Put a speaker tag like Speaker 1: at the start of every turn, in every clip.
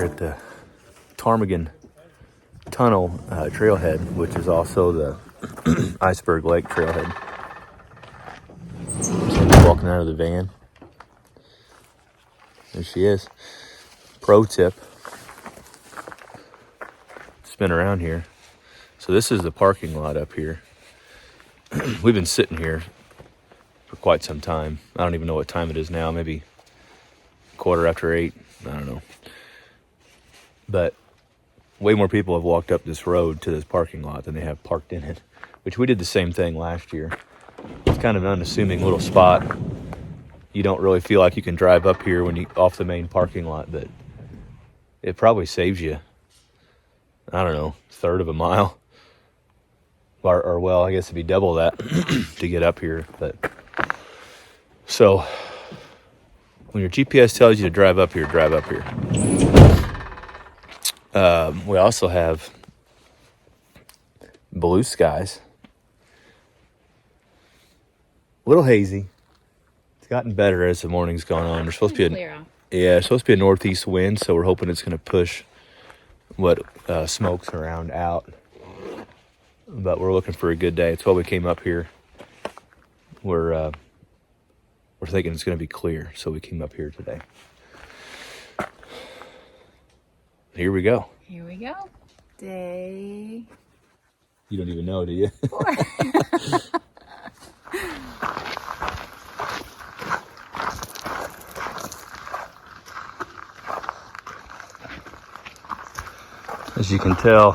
Speaker 1: here at the Ptarmigan Tunnel trailhead, which is also the Iceberg Lake trailhead. Somebody's walking out of the van. There she is. Pro tip: spin around here. So this is the parking lot up here. We've been sitting here for quite some time. I don't even know what time it is now. Maybe 8:15. I don't know. But way more people have walked up this road to this parking lot than they have parked in it, which we did the same thing last year. It's kind of an unassuming little spot. You don't really feel like you can drive up here when you off the main parking lot, but it probably saves you, I don't know, a third of a mile. Or well, I guess it'd be double that to get up here. But so when your GPS tells you to drive up here, drive up here. We also have blue skies. A little hazy. It's gotten better as the morning's gone on. There's supposed to be it's supposed to be a northeast wind, so we're hoping it's going to push what smoke's around out. But we're looking for a good day. It's why we came up here. We're thinking it's going to be clear, so we came up here today. Here we go.
Speaker 2: Here we go. Day.
Speaker 1: You don't even know, do you?
Speaker 2: 4.
Speaker 1: As you can tell,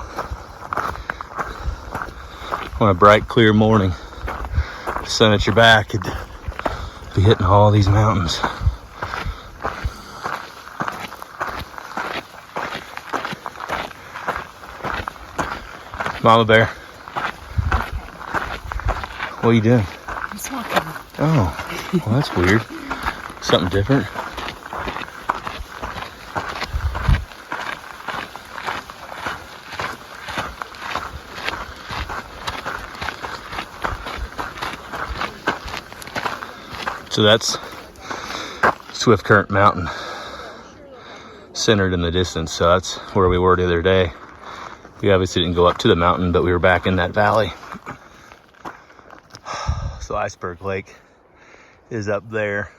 Speaker 1: on a bright, clear morning, the sun at your back could be hitting all these mountains. Mama bear, what are you doing?
Speaker 2: I'm smoking.
Speaker 1: Oh, well, that's weird. Something different. So that's Swift Current Mountain, centered in the distance. So that's where we were the other day. We obviously didn't go up to the mountain, but we were back in that valley. So Iceberg Lake is up there.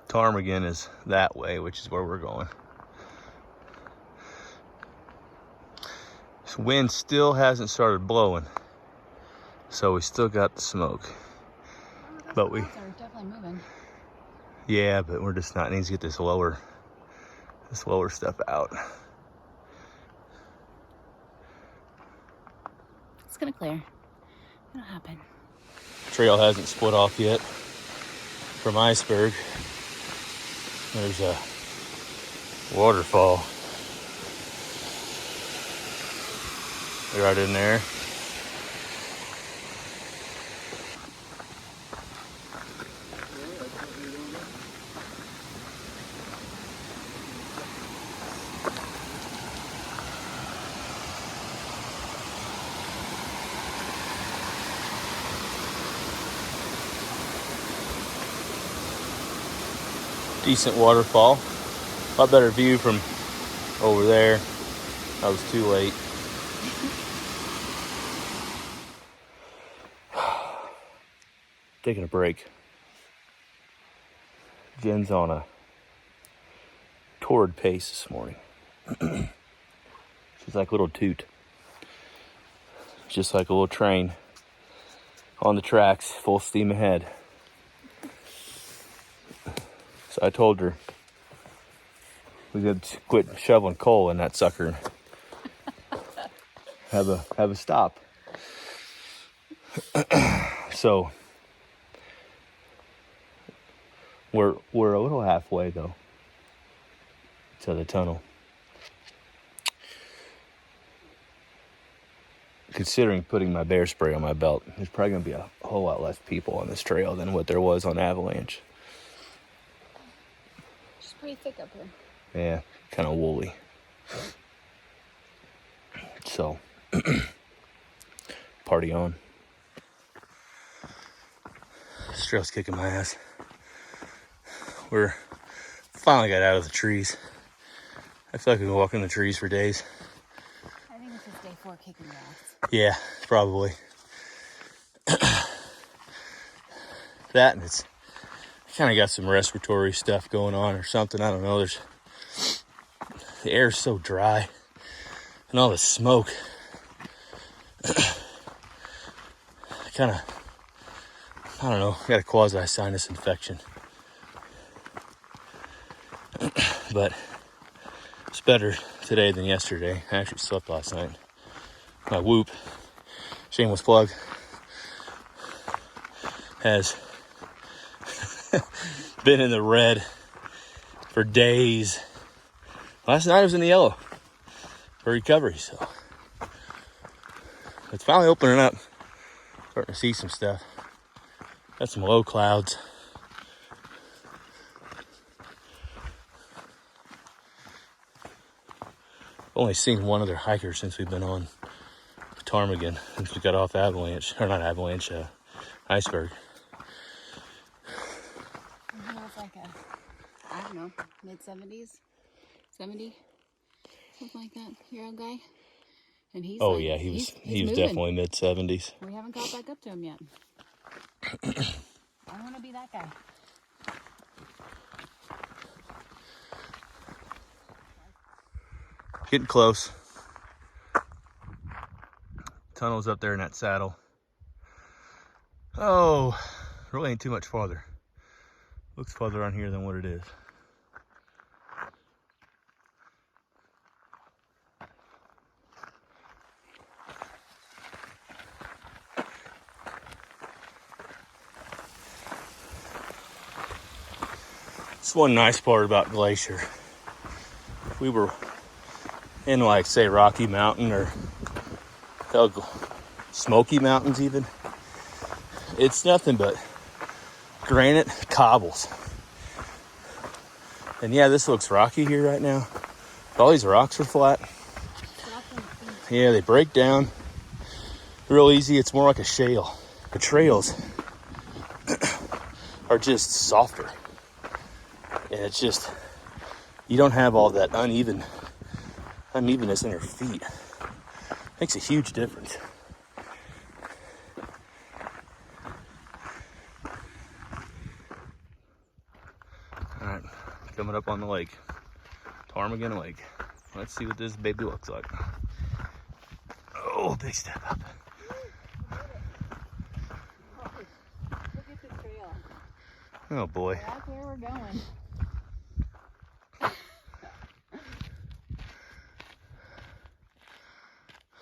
Speaker 1: Ptarmigan is that way, which is where we're going. This wind still hasn't started blowing, so we still got the smoke. But we
Speaker 2: are definitely moving.
Speaker 1: Yeah, but we're just not needs to get this lower stuff out.
Speaker 2: It's gonna clear. It'll happen.
Speaker 1: Trail hasn't split off yet from Iceberg. There's a waterfall right in there. Decent waterfall. A lot better view from over there. I was too late. Taking a break. Jen's on a torrid pace this morning. She's like a little toot. Just like a little train on the tracks, full steam ahead. So I told her we could quit shoveling coal in that sucker. Have a stop. So we're a little halfway though to the tunnel. Considering putting my bear spray on my belt, there's probably gonna be a whole lot less people on this trail than what there was on Avalanche.
Speaker 2: It's pretty thick up here.
Speaker 1: Yeah, kind of woolly. So, party on. This trail's kicking my ass. We're finally got out of the trees. I feel like we can walk in the trees for days.
Speaker 2: I think it's just day 4 kicking grass.
Speaker 1: Yeah, probably. That, and it's kind of got some respiratory stuff going on or something. I don't know. The air's so dry, and all the smoke. I don't know, got a quasi sinus infection. But it's better today than yesterday. I actually slept last night. My Whoop, shameless plug, has been in the red for days. Last night I was in the yellow for recovery, so it's finally opening up. Starting to see some stuff. Got some low clouds. Only seen one other hiker since we've been on Ptarmigan, since we got off Avalanche, or not Avalanche, Iceberg.
Speaker 2: He was like I don't know, mid-70s, 70, something like that, year-old guy. And he's
Speaker 1: Oh yeah, he was
Speaker 2: moving.
Speaker 1: definitely mid-70s.
Speaker 2: We haven't got back up to him yet. I want to be that guy.
Speaker 1: Getting close. Tunnel's up there in that saddle. Oh, really ain't too much farther. Looks farther on here than what it is. That's one nice part about Glacier. If we were in, like, say, Rocky Mountain or Smoky Mountains even, it's nothing but granite cobbles. And yeah, this looks rocky here right now. All these rocks are flat. Yeah, they break down real easy. It's more like a shale. The trails are just softer. And it's just, you don't have all that unevenness in your feet. Makes a huge difference. All right, coming up on the lake, Ptarmigan Lake. Let's see what this baby looks like. Oh, big step up.
Speaker 2: Look at the trail.
Speaker 1: Oh boy.
Speaker 2: That's where we're going.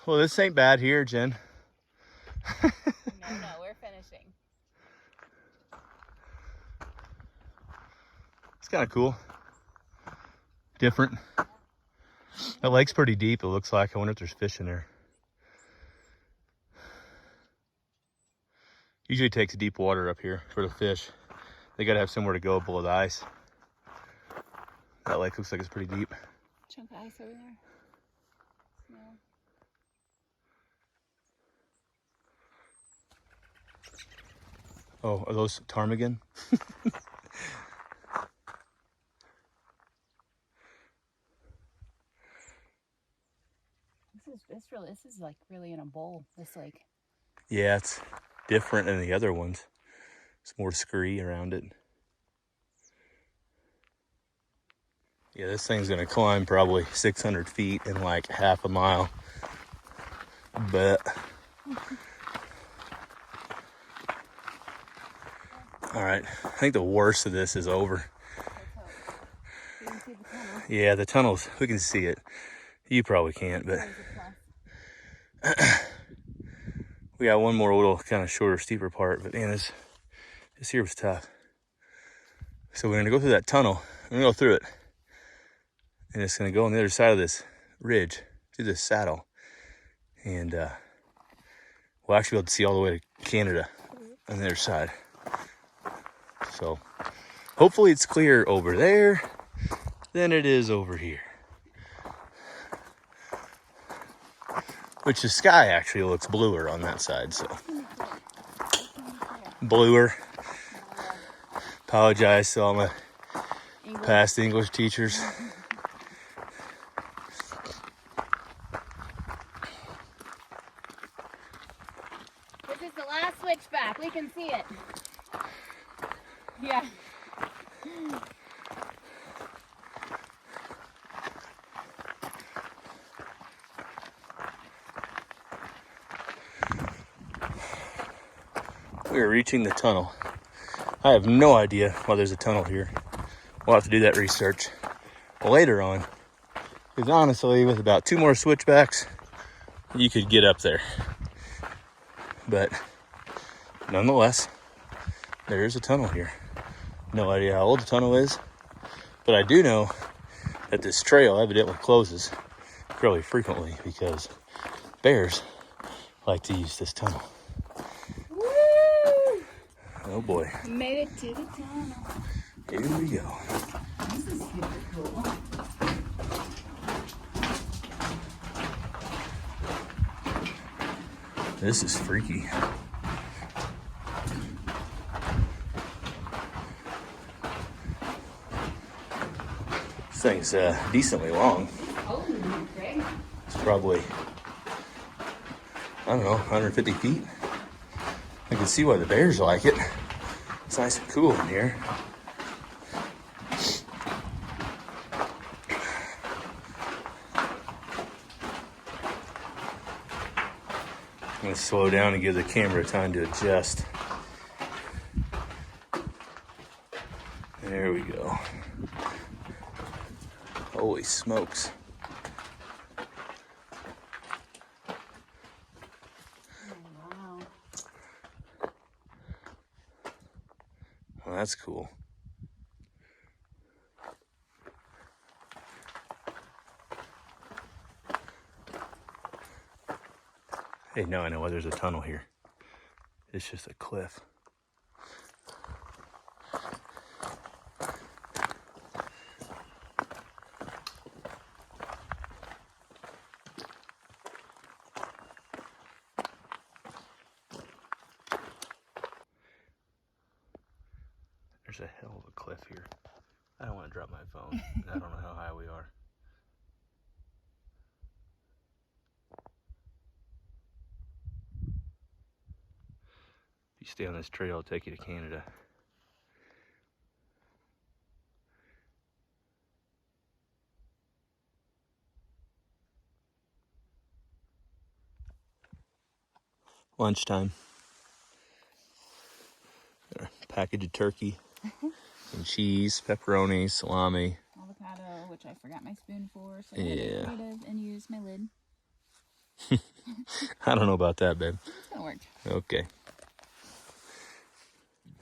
Speaker 1: Well, this ain't bad here, Jen.
Speaker 2: No, we're finishing.
Speaker 1: It's kind of cool. Different. That lake's pretty deep, it looks like. I wonder if there's fish in there. Usually takes deep water up here for the fish. They gotta have somewhere to go below the ice. That lake looks like it's pretty deep.
Speaker 2: Chunk of ice over there. No.
Speaker 1: Oh, are those ptarmigan?
Speaker 2: This is like really in a bowl, this lake.
Speaker 1: Yeah, it's different than the other ones. It's more scree around it. Yeah, this thing's gonna climb probably 600 feet in like half a mile. But all right, I think the worst of this is over.
Speaker 2: You can see the tunnel.
Speaker 1: Yeah, the tunnels, we can see it. You probably can't, but we got one more little kind of shorter, steeper part. But man, this here was tough. So we're gonna go through that tunnel. We're gonna go through it, and it's gonna go on the other side of this ridge to this saddle, and we'll actually be able to see all the way to Canada on the other side. So hopefully it's clearer over there than it is over here. Which the sky actually looks bluer on that side, so. Bluer. Apologize to all my past English teachers. We are reaching the tunnel. I have no idea why there's a tunnel here. We'll have to do that research later on. Because honestly, with about 2 more switchbacks, you could get up there. But nonetheless, there is a tunnel here. No idea how old the tunnel is, but I do know that this trail evidently closes fairly frequently because bears like to use this tunnel.
Speaker 2: Woo!
Speaker 1: Oh boy.
Speaker 2: Made it to the tunnel.
Speaker 1: Here we go.
Speaker 2: This is super cool.
Speaker 1: This is freaky. This thing's decently long.
Speaker 2: Oh, Craig.
Speaker 1: It's probably, I don't know, 150 feet. I can see why the bears like it. It's nice and cool in here. I'm going to slow down and give the camera time to adjust. There we go. Holy smokes.
Speaker 2: Wow.
Speaker 1: Well, that's cool. Hey, now I know why there's a tunnel here. It's just a cliff. There's a hell of a cliff here. I don't want to drop my phone. I don't know how high we are. If you stay on this trail, it'll take you to Canada. Lunchtime. Got a package of turkey, some cheese, pepperoni, salami.
Speaker 2: Avocado, which I forgot my spoon for, so
Speaker 1: Yeah.
Speaker 2: I'm gonna get rid of and use my lid.
Speaker 1: I don't know about that, babe.
Speaker 2: It's gonna work.
Speaker 1: Okay.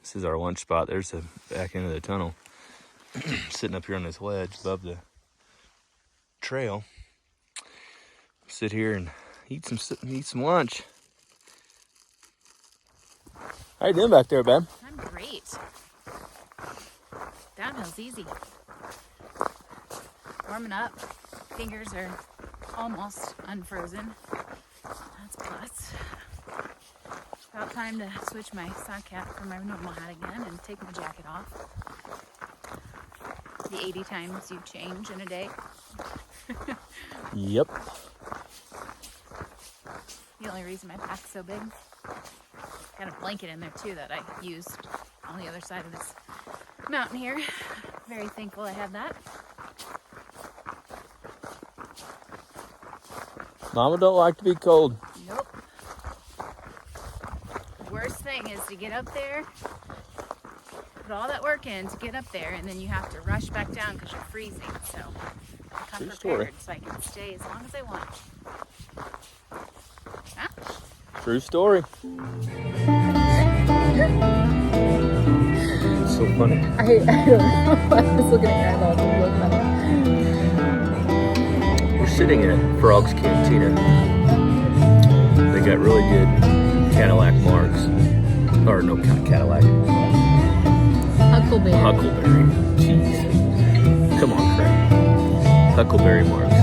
Speaker 1: This is our lunch spot. There's the back end of the tunnel. Sitting up here on this ledge above the trail. Sit here and eat some lunch. How you doing back there, babe?
Speaker 2: I'm great. Downhill's easy. Warming up. Fingers are almost unfrozen. That's a plus. About time to switch my sock hat for my normal hat again and take my jacket off. The 80 times you change in a day.
Speaker 1: Yep.
Speaker 2: The only reason my pack's so big. Got a blanket in there too that I used on the other side of this mountain here. Very thankful I have that.
Speaker 1: Mama don't like to be cold.
Speaker 2: Nope. Worst thing is to get up there, put all that work in to get up there, and then you have to rush back down because you're freezing. So I come
Speaker 1: True story.
Speaker 2: prepared so I can stay as long as I want. Huh?
Speaker 1: True story. It's so funny.
Speaker 2: I don't know. I was looking at your eyeballs and looked funny.
Speaker 1: We're sitting at Frog's Cantina. They got really good Cadillac marks. Or no, not Cadillac.
Speaker 2: Huckleberry.
Speaker 1: Huckleberry. Jeez. Come on, Craig. Huckleberry marks.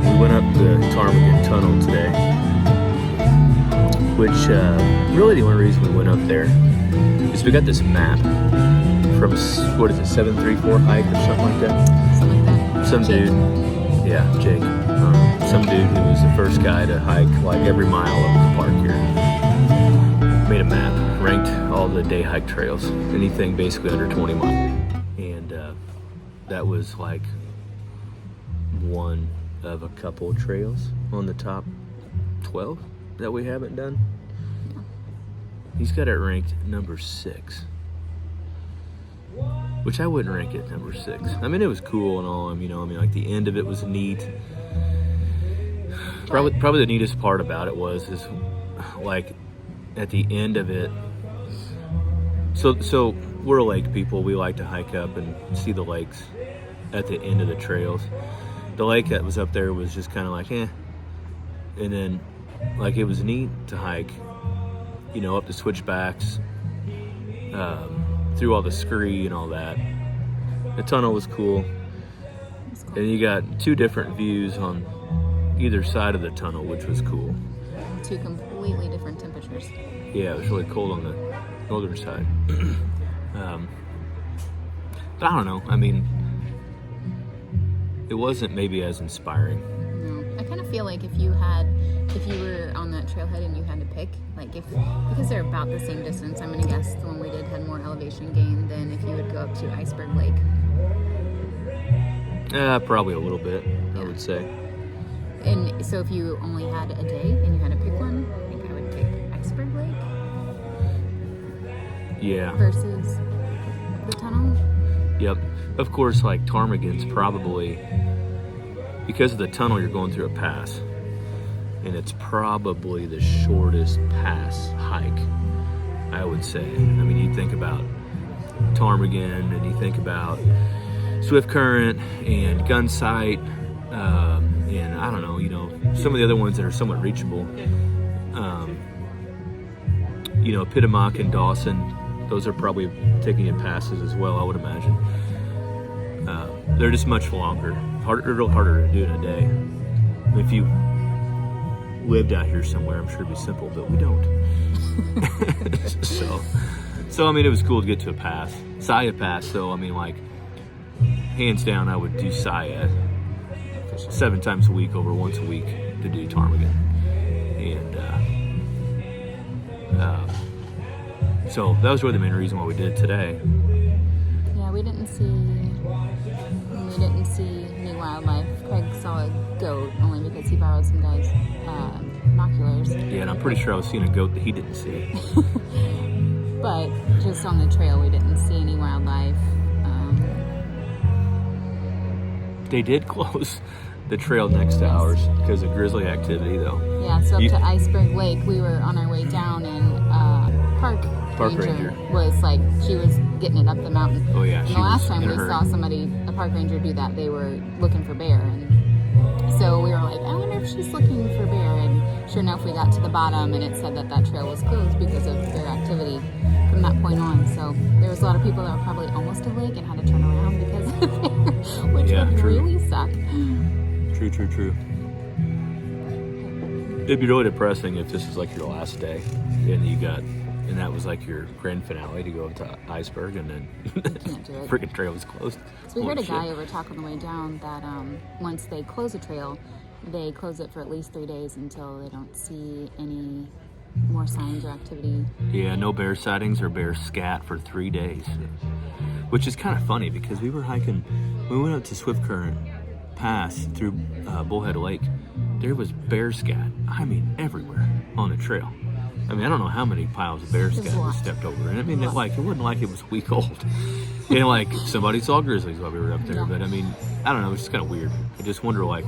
Speaker 1: We went up the Ptarmigan tunnel today. Which, really the only reason we went up there is we got this map from, what is it, 734 hike or something like that?
Speaker 2: Something like that.
Speaker 1: Some
Speaker 2: Jake.
Speaker 1: dude, yeah, Jake. Some dude who was the first guy to hike like every mile of the park here. Made a map, ranked all the day hike trails, anything basically under 20 miles. And that was like one of a couple trails on the top 12. that we haven't done? He's got it ranked number 6. Which I wouldn't rank it number 6. I mean, it was cool and all. Like the end of it was neat. Probably the neatest part about it is like at the end of it. So we're lake people. We like to hike up and see the lakes at the end of the trails. The lake that was up there was just kind of like, eh. And then, like, it was neat to hike, up the switchbacks, through all the scree and all that. The tunnel was cool. And you got 2 different views on either side of the tunnel, which was cool.
Speaker 2: 2 completely different temperatures.
Speaker 1: Yeah, it was really cold on the northern side. But I don't know. I mean, it wasn't maybe as inspiring.
Speaker 2: No, I kind of feel like if you were on that trailhead and you had to pick, because they're about the same distance, I'm gonna guess the one we did had more elevation gain than if you would go up to Iceberg Lake.
Speaker 1: Probably a little bit, I would say.
Speaker 2: And so if you only had a day and you had to pick one, I think I would pick Iceberg Lake.
Speaker 1: Yeah.
Speaker 2: Versus the tunnel.
Speaker 1: Yep. Of course, like Ptarmigan's probably, because of the tunnel, you're going through a pass. And it's probably the shortest pass hike, I would say. I mean, you think about Ptarmigan and you think about Swift Current and Gunsight, and I don't know, some of the other ones that are somewhat reachable. Ptarmigan and Dawson, those are probably taking in passes as well, I would imagine. They're just much longer, real harder to do in a day. If you lived out here somewhere, I'm sure it'd be simple, but we don't. So I mean, it was cool to get to a pass. Saya Pass, though, I mean, like, hands down, I would do Saya 7 times a week over once a week to do Ptarmigan. And so that was really the main reason why we did it today.
Speaker 2: Yeah, we didn't see any wildlife. Craig saw a goat only because he borrowed some guys' binoculars.
Speaker 1: Yeah, and I'm pretty sure I was seeing a goat that he didn't see.
Speaker 2: But just on the trail, we didn't see any wildlife.
Speaker 1: They did close the trail next to ours because of grizzly activity, though.
Speaker 2: Yeah, so up to Iceberg Lake, we were on our way down, and Park Ranger was like, she was getting it up the mountain.
Speaker 1: Oh yeah.
Speaker 2: And the last time we saw a park ranger do that, they were looking for bear, and so we were like, I wonder if she's looking for bear. And sure enough, we got to the bottom, and it said that trail was closed because of bear activity from that point on. So there was a lot of people that were probably almost awake and had to turn around because of bear, which would really suck.
Speaker 1: True. It'd be really depressing if this was like your last day and that was like your grand finale to go up to Iceberg, and then freaking trail was closed.
Speaker 2: So we heard a guy over talk on the way down that once they close a trail, they close it for at least 3 days until they don't see any more signs or activity. Yeah, no bear sightings or bear scat for 3 days, which is kind of funny because we went up to Swift Current Pass through Bullhead Lake. There was bear scat, I mean, everywhere on the trail. I mean, I don't know how many piles of bear scat we stepped over. And I mean, it wasn't like it was a week old. And like somebody saw grizzlies while we were up there. Yeah. But I mean, I don't know, it's just kind of weird. I just wonder, like,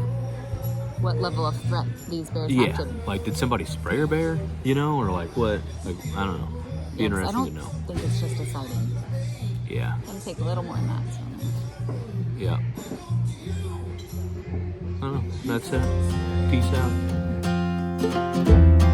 Speaker 2: what level of threat these bears have to...
Speaker 1: like, did somebody spray a bear, or like what? Like, I don't know. Be interesting to know.
Speaker 2: I think it's just a sighting.
Speaker 1: Yeah.
Speaker 2: It's going to take a little more than that. So.
Speaker 1: Yeah. I don't know. That's it. Peace out.